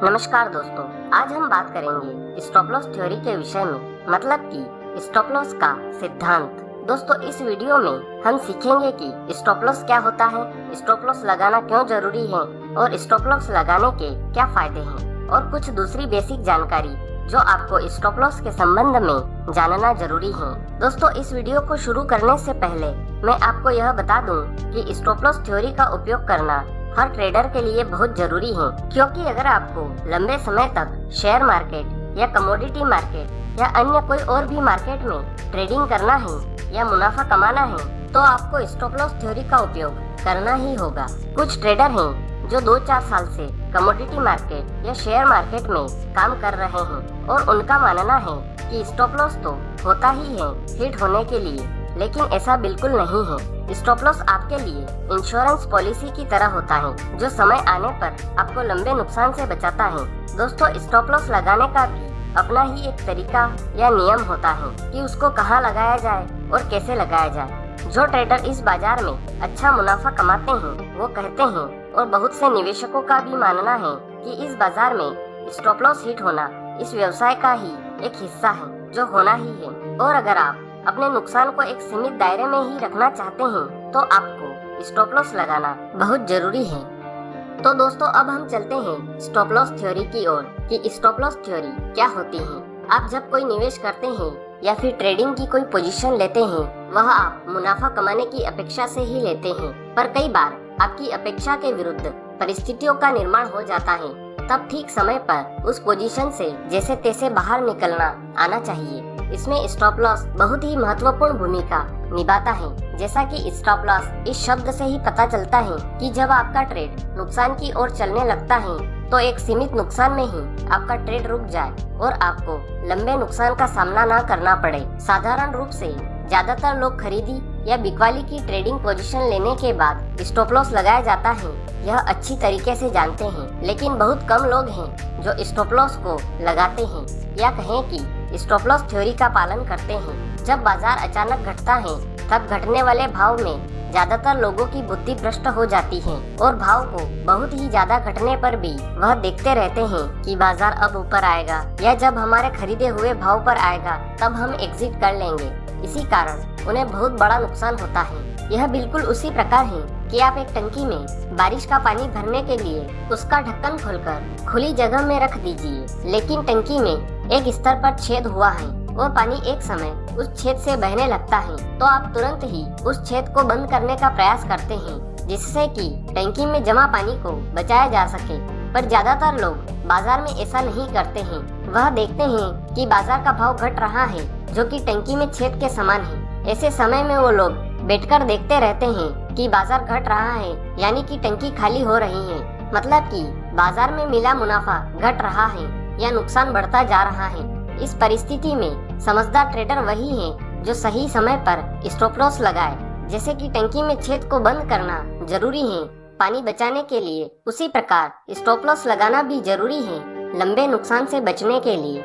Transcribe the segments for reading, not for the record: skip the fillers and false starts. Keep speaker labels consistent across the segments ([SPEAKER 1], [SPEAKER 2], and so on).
[SPEAKER 1] नमस्कार दोस्तों, आज हम बात करेंगे स्टॉप लॉस थ्योरी के विषय में, मतलब कि स्टॉप लॉस का सिद्धांत। दोस्तों, इस वीडियो में हम सीखेंगे कि स्टॉप लॉस क्या होता है, स्टॉप लॉस लगाना क्यों जरूरी है और स्टॉप लॉस लगाने के क्या फायदे हैं, और कुछ दूसरी बेसिक जानकारी जो आपको स्टॉप लॉस के संबंध में जानना जरूरी है। दोस्तों, इस वीडियो को शुरू करने से पहले मैं आपको यह बता दूं कि स्टॉप लॉस थ्योरी का उपयोग करना हर ट्रेडर के लिए बहुत जरूरी है, क्योंकि अगर आपको लंबे समय तक शेयर मार्केट या कमोडिटी मार्केट या अन्य कोई और भी मार्केट में ट्रेडिंग करना है या मुनाफा कमाना है तो आपको स्टॉप लॉस थ्योरी का उपयोग करना ही होगा। कुछ ट्रेडर हैं जो 2-4 साल से कमोडिटी मार्केट या शेयर मार्केट में काम कर रहे हैं और उनका मानना है कि स्टॉप लॉस तो होता ही है हिट होने के लिए, लेकिन ऐसा बिल्कुल नहीं है। स्टॉप लॉस आपके लिए इंश्योरेंस पॉलिसी की तरह होता है जो समय आने पर आपको लंबे नुकसान से बचाता है। दोस्तों, स्टॉप लॉस लगाने का भी अपना ही एक तरीका या नियम होता है कि उसको कहाँ लगाया जाए और कैसे लगाया जाए। जो ट्रेडर इस बाजार में अच्छा मुनाफा कमाते हैं वो कहते हैं, और बहुत से निवेशकों का भी मानना है कि इस बाजार में स्टॉप लॉस हिट होना इस व्यवसाय का ही एक हिस्सा है जो होना ही है। और अगर आप अपने नुकसान को एक सीमित दायरे में ही रखना चाहते हैं तो आपको स्टॉप लॉस लगाना बहुत जरूरी है। तो दोस्तों, अब हम चलते हैं स्टॉप लॉस थ्योरी की ओर कि स्टॉप लॉस थ्योरी क्या होती है। आप जब कोई निवेश करते हैं या फिर ट्रेडिंग की कोई पोजीशन लेते हैं, वह आप मुनाफा कमाने की अपेक्षा से ही लेते हैं, पर कई बार आपकी अपेक्षा के विरुद्ध परिस्थितियों का निर्माण हो जाता है। तब ठीक समय पर उस पोजीशन से जैसे तैसे बाहर निकलना आना चाहिए। इसमें स्टॉप लॉस बहुत ही महत्वपूर्ण भूमिका निभाता है। जैसा कि स्टॉप लॉस इस शब्द से ही पता चलता है कि जब आपका ट्रेड नुकसान की ओर चलने लगता है तो एक सीमित नुकसान में ही आपका ट्रेड रुक जाए और आपको लंबे नुकसान का सामना न करना पड़े। साधारण रूप से ज्यादातर लोग खरीदी या बिकवाली की ट्रेडिंग पोजीशन लेने के बाद स्टॉप लॉस लगाया जाता है, यह अच्छी तरीके से जानते हैं, लेकिन बहुत कम लोग हैं जो स्टॉप लॉस को लगाते हैं या कहें कि स्टॉप लॉस थ्योरी का पालन करते हैं। जब बाजार अचानक घटता है तब घटने वाले भाव में ज्यादातर लोगों की बुद्धि भ्रष्ट हो जाती है और भाव को बहुत ही ज्यादा घटने पर भी वह देखते रहते हैं कि बाजार अब ऊपर आएगा या जब हमारे खरीदे हुए भाव पर आएगा तब हम एग्जिट कर लेंगे। इसी कारण उन्हें बहुत बड़ा नुकसान होता है। यह बिल्कुल उसी प्रकार है कि आप एक टंकी में बारिश का पानी भरने के लिए उसका ढक्कन खोलकर खुली जगह में रख दीजिए, लेकिन टंकी में एक स्तर पर छेद हुआ है और पानी एक समय उस छेद से बहने लगता है, तो आप तुरंत ही उस छेद को बंद करने का प्रयास करते हैं जिससे कि टंकी में जमा पानी को बचाया जा सके। पर ज्यादातर लोग बाजार में ऐसा नहीं करते हैं। वह देखते हैं कि बाजार का भाव घट रहा है जो कि टंकी में छेद के समान है। ऐसे समय में वो लोग बैठकर देखते रहते हैं कि बाजार घट रहा है, यानी कि टंकी खाली हो रही है, मतलब कि बाजार में मिला मुनाफा घट रहा है या नुकसान बढ़ता जा रहा है। इस परिस्थिति में समझदार ट्रेडर वही है जो सही समय पर स्टॉप लॉस लगाए। जैसे कि टंकी में छेद को बंद करना जरूरी है पानी बचाने के लिए, उसी प्रकार स्टॉप लॉस लगाना भी जरूरी है लंबे नुकसान से बचने के लिए।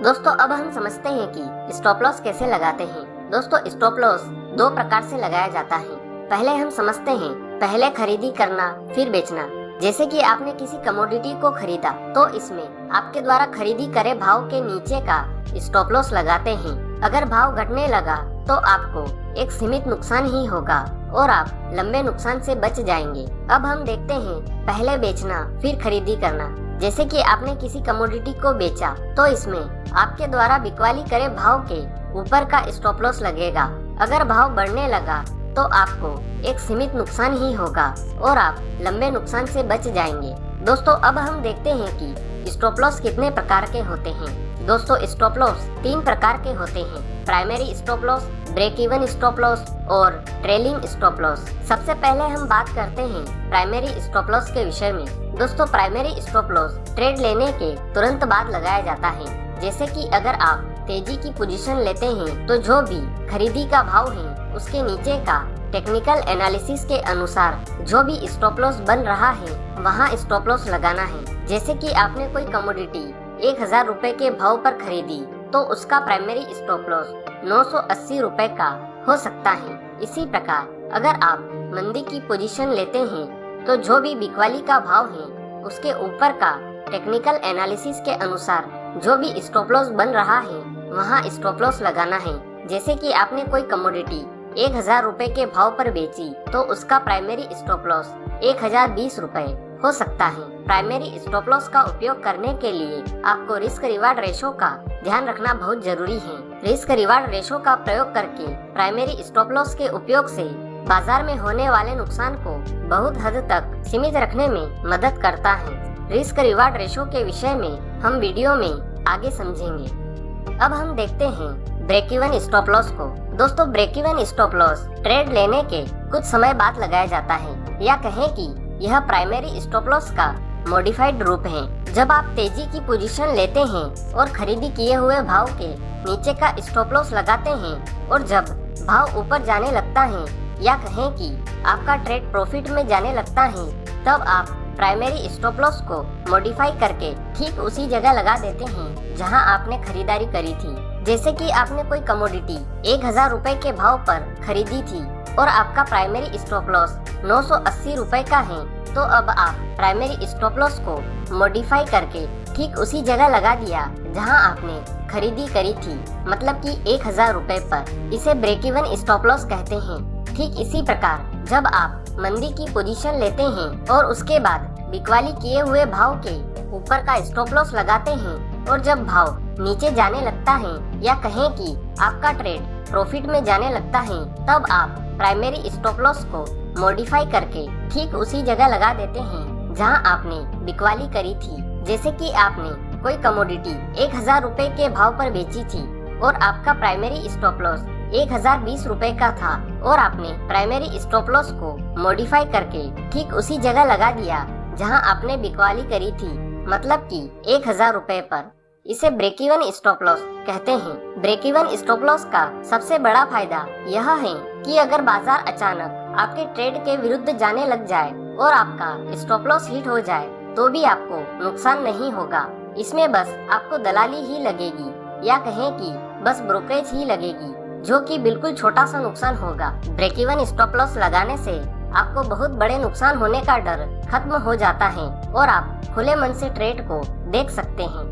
[SPEAKER 1] दोस्तों, अब हम समझते हैं कि स्टॉप लॉस कैसे लगाते हैं। दोस्तों, स्टॉप लॉस 2 प्रकार से लगाया जाता है। पहले हम समझते हैं पहले खरीदी करना फिर बेचना। जैसे कि आपने किसी कमोडिटी को खरीदा तो इसमें आपके द्वारा खरीदी करे भाव के नीचे का स्टॉप लॉस लगाते हैं। अगर भाव घटने लगा तो आपको एक सीमित नुकसान ही होगा और आप लंबे नुकसान से बच जाएंगे। अब हम देखते हैं पहले बेचना फिर खरीदी करना। जैसे कि आपने किसी कमोडिटी को बेचा तो इसमें आपके द्वारा बिकवाली करे भाव के ऊपर का स्टॉप लॉस लगेगा। अगर भाव बढ़ने लगा तो आपको एक सीमित नुकसान ही होगा और आप लंबे नुकसान से बच जाएंगे। दोस्तों, अब हम देखते हैं कि स्टॉप लॉस कितने प्रकार के होते हैं। दोस्तों, स्टॉप लॉस 3 प्रकार के होते हैं: primary stop loss, break even stop loss और ट्रेलिंग स्टॉप लॉस। सबसे पहले हम बात करते हैं प्राइमरी स्टॉप लॉस के विषय में। दोस्तों, प्राइमरी स्टॉप लॉस ट्रेड लेने के तुरंत बाद लगाया जाता है। जैसे कि अगर आप तेजी की पोजीशन लेते हैं तो जो भी खरीदी का भाव है उसके नीचे का टेक्निकल एनालिसिस के अनुसार जो भी स्टॉप लॉस बन रहा है वहाँ स्टॉप लॉस लगाना है। जैसे कि आपने कोई कमोडिटी 1000 रुपए के भाव पर खरीदी तो उसका प्राइमरी स्टॉप लॉस 980 रुपए का हो सकता है। इसी प्रकार अगर आप मंदी की पोजीशन लेते हैं तो जो भी बिकवाली का भाव है उसके ऊपर का टेक्निकल एनालिसिस के अनुसार जो भी स्टॉप लॉस बन रहा है वहाँ स्टॉप लॉस लगाना है। जैसे कि आपने कोई कमोडिटी 1000 रुपए के भाव पर बेची तो उसका प्राइमरी स्टॉप लॉस 1020 रुपए हो सकता है। प्राइमरी स्टॉप लॉस का उपयोग करने के लिए आपको रिस्क रिवार्ड रेशो का ध्यान रखना बहुत जरूरी है। रिस्क रिवार्ड रेशो का प्रयोग करके प्राइमरी स्टॉप लॉस के उपयोग से बाजार में होने वाले नुकसान को बहुत हद तक सीमित रखने में मदद करता है। रिस्क रिवार्ड रेशो के विषय में हम वीडियो में आगे समझेंगे। अब हम देखते हैं ब्रेक इवन स्टॉप लॉस को। दोस्तों, break even stop loss trade लेने के कुछ समय बाद लगाया जाता है, या कहें कि यह प्राइमरी स्टॉप लॉस का मॉडिफाइड रूप है। जब आप तेजी की पोजीशन लेते हैं और खरीदी किए हुए भाव के नीचे का स्टॉप लॉस लगाते हैं और जब भाव ऊपर जाने लगता है या कहें कि आपका ट्रेड प्रॉफिट में जाने लगता है, तब आप प्राइमरी स्टॉप लॉस को मॉडिफाई करके ठीक उसी जगह लगा देते हैं जहां आपने खरीदारी करी थी। जैसे कि आपने कोई कमोडिटी 1000 रुपए के भाव पर खरीदी थी और आपका प्राइमरी स्टॉप लॉस 980 रुपए का है, तो अब आप प्राइमरी स्टॉप लॉस को मॉडिफाई करके ठीक उसी जगह लगा दिया जहां आपने खरीदी करी थी, मतलब कि 1000 रुपए पर। इसे ब्रेक इवन स्टॉप लॉस कहते हैं। ठीक इसी प्रकार जब आप मंदी की पोजीशन लेते हैं और उसके बाद बिकवाली किए हुए भाव के ऊपर का स्टॉप लॉस लगाते हैं और जब भाव नीचे जाने लगता है या कहें कि आपका ट्रेड प्रॉफिट में जाने लगता है, तब आप प्राइमरी स्टॉप लॉस को मॉडिफाई करके ठीक उसी जगह लगा देते हैं जहां आपने बिकवाली करी थी। जैसे कि आपने कोई कमोडिटी 1000 रुपए के भाव पर बेची थी और आपका प्राइमरी स्टॉप लॉस 1020 रुपए का था और आपने प्राइमरी स्टॉप लॉस को मॉडिफाई करके ठीक उसी जगह लगा दिया जहां आपने बिकवाली करी थी, मतलब कि 1000 रुपए पर। इसे ब्रेक इवन स्टॉप लॉस कहते हैं। ब्रेक इवन स्टॉप लॉस का सबसे बड़ा फायदा यह है कि अगर बाजार अचानक आपके ट्रेड के विरुद्ध जाने लग जाए और आपका स्टॉप लॉस हिट हो जाए तो भी आपको नुकसान नहीं होगा। इसमें बस आपको दलाली ही लगेगी, या कहें कि बस ब्रोकरेज ही लगेगी, जो कि बिल्कुल छोटा सा नुकसान होगा। ब्रेक इवन स्टॉप लॉस लगाने से आपको बहुत बड़े नुकसान होने का डर खत्म हो जाता है और आप खुले मन से ट्रेड को देख सकते हैं।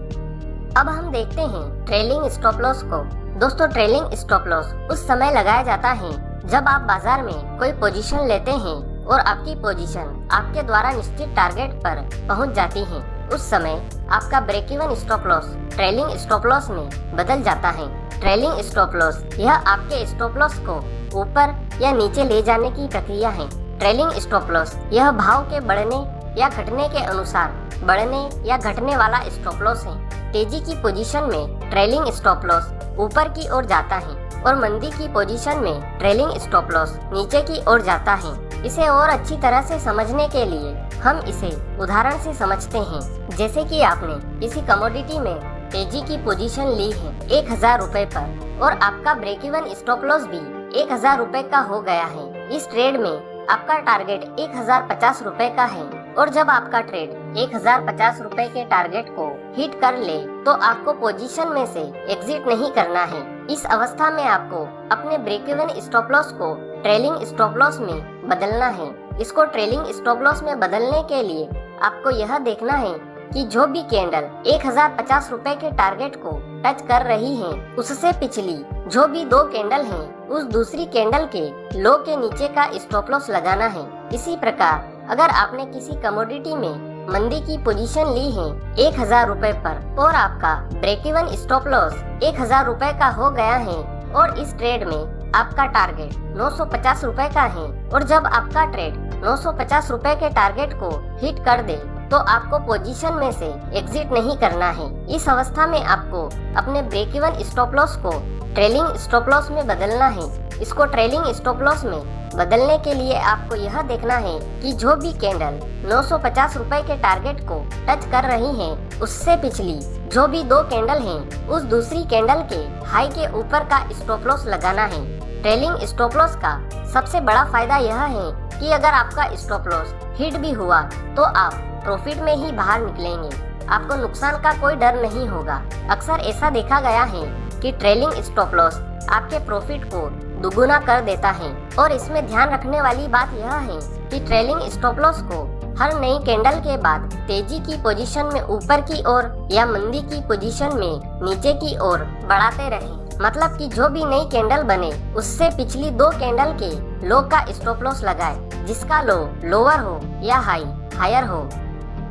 [SPEAKER 1] अब हम देखते हैं ट्रेलिंग स्टॉप लॉस को। दोस्तों, ट्रेलिंग स्टॉप लॉस उस समय लगाया जाता है जब आप बाजार में कोई पोजीशन लेते हैं और आपकी पोजीशन आपके द्वारा निश्चित टारगेट पर पहुंच जाती है। उस समय आपका break even stop loss trailing stop loss में बदल जाता है। ट्रेलिंग स्टॉप लॉस यह आपके स्टॉप लॉस को ऊपर या नीचे ले जाने की प्रक्रिया है। ट्रेलिंग स्टॉप लॉस यह भाव के बढ़ने या घटने के अनुसार बढ़ने या घटने वाला स्टॉप लॉस है। तेजी की पोजीशन में ट्रेलिंग स्टॉप लॉस ऊपर की ओर जाता है और मंदी की पोजीशन में ट्रेलिंग स्टॉप लॉस नीचे की ओर जाता है। इसे और अच्छी तरह से समझने के लिए हम इसे उदाहरण से समझते हैं। जैसे कि आपने किसी कमोडिटी में तेजी की पोजीशन ली है 1000 रुपए पर और आपका ब्रेक इवन स्टॉप लॉस भी 1000 रुपए का हो गया है। इस ट्रेड में आपका टारगेट 1050 रुपए का है और जब आपका ट्रेड 1050 रुपए के टारगेट को हिट कर ले तो आपको पोजीशन में से एग्जिट नहीं करना है। इस अवस्था में आपको अपने ब्रेक इवन स्टॉप लॉस को ट्रेलिंग स्टॉप लॉस में बदलना है। इसको ट्रेलिंग स्टॉप लॉस में बदलने के लिए आपको यह देखना है कि जो भी कैंडल 1050 रुपए के टारगेट को टच कर रही है, उससे पिछली जो भी 2 कैंडल हैं, उस दूसरी कैंडल के लो के नीचे का स्टॉप लॉस लगाना है। इसी प्रकार अगर आपने किसी कमोडिटी में मंदी की पोजीशन ली है 1000 रुपए पर और आपका ब्रेक इवन स्टॉप लॉस 1000 रुपए का हो गया है और इस ट्रेड में आपका टारगेट 950 रुपए का है और जब आपका ट्रेड 950 रुपए के टारगेट को हिट कर दे तो आपको पोजीशन में से एग्जिट नहीं करना है। इस अवस्था में आपको अपने ब्रेक इवन स्टॉप लॉस को ट्रेलिंग स्टॉप लॉस में बदलना है। इसको ट्रेलिंग स्टॉप लॉस में बदलने के लिए आपको यह देखना है कि जो भी कैंडल 950 रुपए के टारगेट को टच कर रही है, उससे पिछली जो भी 2 कैंडल हैं, उस दूसरी कैंडल के हाई के ऊपर का स्टॉप लॉस लगाना है। ट्रेलिंग स्टॉप लॉस का सबसे बड़ा फायदा यह है कि अगर आपका स्टॉप लॉस हिट भी हुआ तो आप प्रॉफिट में ही बाहर निकलेंगे। आपको नुकसान का कोई डर नहीं होगा। अक्सर ऐसा देखा गया है कि ट्रेलिंग स्टॉप लॉस आपके प्रॉफिट को दुगुना कर देता है और इसमें ध्यान रखने वाली बात यह है कि ट्रेलिंग स्टॉप लॉस को हर नई कैंडल के बाद तेजी की पोजीशन में ऊपर की ओर या मंदी की पोजीशन में नीचे की ओर बढ़ाते रहें। मतलब कि जो भी नई कैंडल बने उससे पिछली 2 कैंडल के लो का स्टॉप लॉस लगाए, जिसका लो लोअर हो या हाई हायर हो।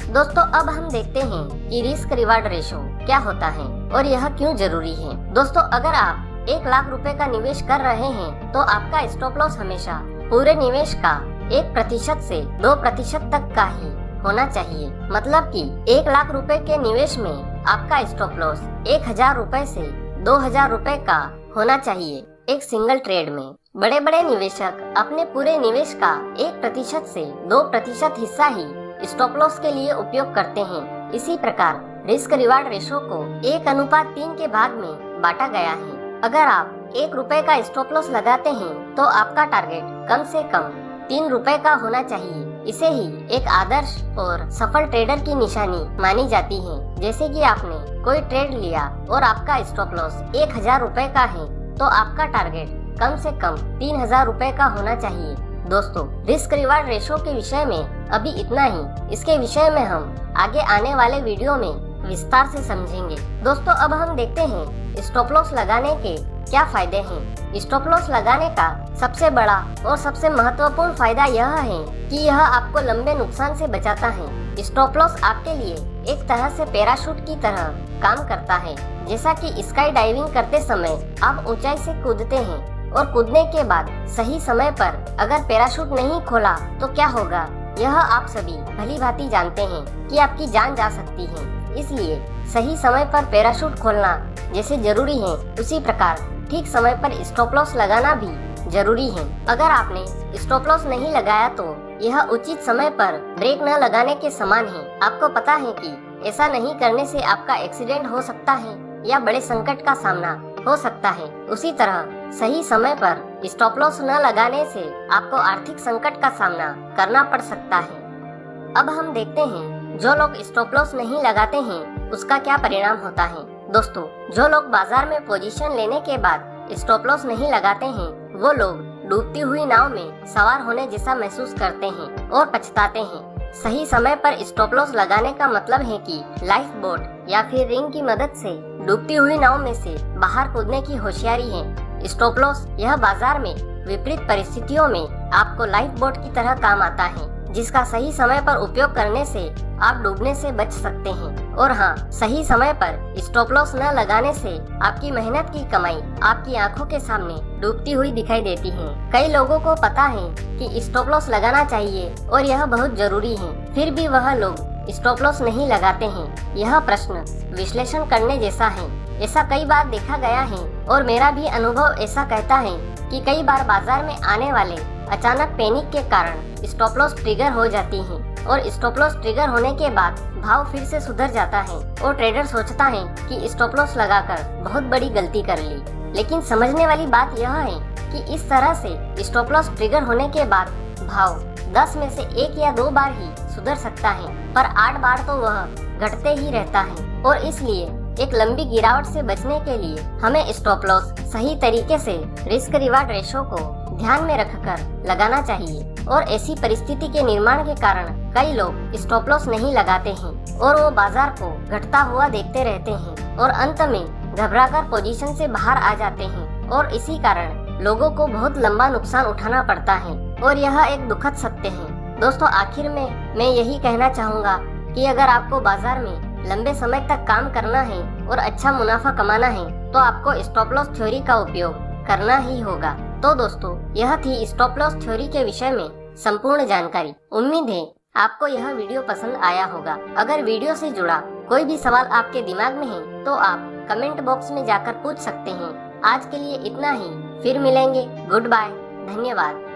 [SPEAKER 1] दोस्तों अब हम देखते हैं कि रिस्क रिवार्ड रेशो क्या होता है और यह क्यों जरूरी है। दोस्तों अगर आप 1 लाख रुपए का निवेश कर रहे हैं तो आपका स्टॉप लॉस हमेशा पूरे निवेश का 1% से 2% तक का ही होना चाहिए। मतलब कि 1 लाख रुपए के निवेश में आपका स्टॉप लॉस 1000 रुपए से 2000 रुपए का होना चाहिए एक सिंगल ट्रेड में। बड़े बड़े निवेशक अपने पूरे निवेश का 1% से 2% हिस्सा ही स्टॉप लॉस के लिए उपयोग करते हैं। इसी प्रकार रिस्क रिवार्ड रेशो को 1:3 के भाग में बांटा गया है। अगर आप 1 रुपए का स्टॉप लॉस लगाते हैं तो आपका टारगेट कम से कम 3 रुपए का होना चाहिए। इसे ही एक आदर्श और सफल ट्रेडर की निशानी मानी जाती है। जैसे कि आपने कोई ट्रेड लिया और आपका स्टॉप लॉस 1000 रुपए का है तो आपका टारगेट कम से कम 3000 रुपए का होना चाहिए। दोस्तों रिस्क रिवार्ड रेशो के विषय में अभी इतना ही। इसके विषय में हम आगे आने वाले वीडियो में विस्तार से समझेंगे। दोस्तों अब हम देखते हैं स्टॉप लॉस लगाने के क्या फायदे हैं। स्टॉप लॉस लगाने का सबसे बड़ा और सबसे महत्वपूर्ण फायदा यह है कि यह आपको लंबे नुकसान से बचाता है। स्टॉप लॉस आपके लिए एक तरह से पैराशूट की तरह काम करता है। जैसा कि स्काई डाइविंग करते समय आप ऊंचाई से कूदते हैं और कूदने के बाद सही समय पर अगर पैराशूट नहीं खोला तो क्या होगा, यह आप सभी भली भांति जानते हैं कि आपकी जान जा सकती है। इसलिए सही समय पर पैराशूट खोलना जैसे जरूरी है उसी प्रकार ठीक समय पर स्टॉप लॉस लगाना भी जरूरी है। अगर आपने स्टॉप लॉस नहीं लगाया तो यह उचित समय पर ब्रेक न लगाने के समान है। आपको पता है कि ऐसा नहीं करने से आपका एक्सीडेंट हो सकता है या बड़े संकट का सामना हो सकता है। उसी तरह सही समय पर स्टॉप लॉस न लगाने से आपको आर्थिक संकट का सामना करना पड़ सकता है। अब हम देखते हैं जो लोग स्टॉप लॉस नहीं लगाते हैं उसका क्या परिणाम होता है। दोस्तों जो लोग बाजार में पोजीशन लेने के बाद स्टॉप लॉस नहीं लगाते हैं वो लोग डूबती हुई नाव में सवार होने जैसा महसूस करते हैं और पछताते हैं। सही समय पर स्टॉप लॉस लगाने का मतलब है कि लाइफ बोट या फिर रिंग की मदद से डूबती हुई नाव में से बाहर कूदने की होशियारी है। स्टॉप लॉस यह बाजार में विपरीत परिस्थितियों में आपको लाइफ बोट की तरह काम आता है, जिसका सही समय पर उपयोग करने से आप डूबने से बच सकते हैं। और हाँ, सही समय पर स्टॉप लॉस न लगाने से आपकी मेहनत की कमाई आपकी आंखों के सामने डूबती हुई दिखाई देती है। कई लोगों को पता है कि स्टॉप लॉस लगाना चाहिए और यह बहुत जरूरी है, फिर भी वह लोग स्टॉप लॉस नहीं लगाते हैं। यह प्रश्न विश्लेषण करने जैसा है। ऐसा कई बार देखा गया है और मेरा भी अनुभव ऐसा कहता है कि कई बार बाजार में आने वाले अचानक पैनिक के कारण स्टॉप लॉस ट्रिगर हो जाती है और स्टॉप लॉस ट्रिगर होने के बाद भाव फिर से सुधर जाता है और ट्रेडर सोचता है कि स्टॉप लॉस लगाकर बहुत बड़ी गलती कर ली। लेकिन समझने वाली बात यह है कि इस तरह से स्टॉप लॉस ट्रिगर होने के बाद भाव 10 में से 1 या 2 बार ही सुधर सकता है, पर 8 बार तो वह घटते ही रहता है। और इसलिए एक लंबी गिरावट से बचने के लिए हमें स्टॉप लॉस सही तरीके से रिस्क रिवार्ड रेशो को ध्यान में रखकर लगाना चाहिए। और ऐसी परिस्थिति के निर्माण के कारण कई लोग स्टॉप लॉस नहीं लगाते हैं और वो बाजार को घटता हुआ देखते रहते हैं और अंत में घबराकर पोजीशन से बाहर आ जाते हैं और इसी कारण लोगों को बहुत लंबा नुकसान उठाना पड़ता है और यह एक दुखद सत्य है। दोस्तों आखिर में मैं यही कहना चाहूँगा कि अगर आपको बाजार में लंबे समय तक काम करना है और अच्छा मुनाफा कमाना है तो आपको स्टॉप लॉस थ्योरी का उपयोग करना ही होगा। तो दोस्तों यह थी स्टॉप लॉस थ्योरी के विषय में संपूर्ण जानकारी। उम्मीद है आपको यह वीडियो पसंद आया होगा। अगर वीडियो से जुड़ा कोई भी सवाल आपके दिमाग में है तो आप कमेंट बॉक्स में जाकर पूछ सकते हैं। आज के लिए इतना ही, फिर मिलेंगे। गुड बाय, धन्यवाद।